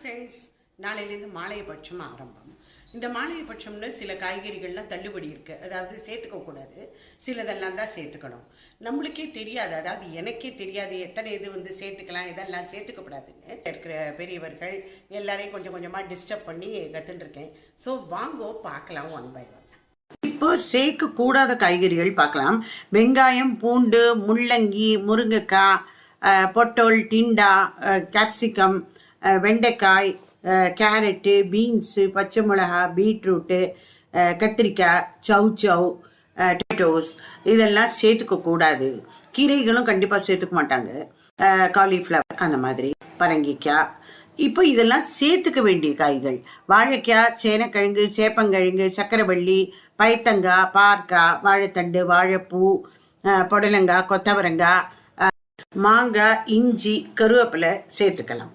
Friends, நாளையிலேருந்து மாலையபட்சம் ஆரம்பம். இந்த மாலையபட்சம்னு சில காய்கறிகள்லாம் தள்ளுபடி இருக்குது. அதாவது சேர்த்துக்கக்கூடாது, சிலதெல்லாம் தான் சேர்த்துக்கணும். நம்மளுக்கே தெரியாது, அதாவது எனக்கே தெரியாது எத்தனை இது சேர்த்துக்கலாம், இதெல்லாம் சேர்த்துக்கப்படாதுன்னு. இருக்கிற பெரியவர்கள் எல்லாரையும் கொஞ்சம் கொஞ்சமாக டிஸ்டர்ப் பண்ணி கற்றுட்டுருக்கேன். ஸோ வாங்கோ பார்க்கலாம் ஒன் பை ஒன். இப்போ சேர்க்கக்கூடாத காய்கறிகள் பார்க்கலாம். வெங்காயம், பூண்டு, முள்ளங்கி, முருங்கைக்காய், பொட்டோல், டிண்டா, கேப்சிகம், வெண்டைக்காய், கேரட்டு, பீன்ஸு, பச்சை மிளகா, பீட்ரூட்டு, கத்திரிக்காய், சௌ, டொமேட்டோஸ் இதெல்லாம் சேர்த்துக்கக்கூடாது. கீரைகளும் கண்டிப்பாக சேர்த்துக்க மாட்டாங்க. காலிஃப்ளவர் அந்த மாதிரி, பரங்கிக்காய். இப்போ இதெல்லாம் சேர்த்துக்க வேண்டிய காய்கள்: வாழைக்காய், சேனக்கிழங்கு, சேப்பங்கிழங்கு, சக்கரவள்ளி, பயத்தங்காய், பாற்காய், வாழைத்தண்டு, வாழைப்பூ, புடலங்காய், கொத்தவரங்காய், மாங்காய், இஞ்சி, கருவேப்பிலை சேர்த்துக்கலாம்.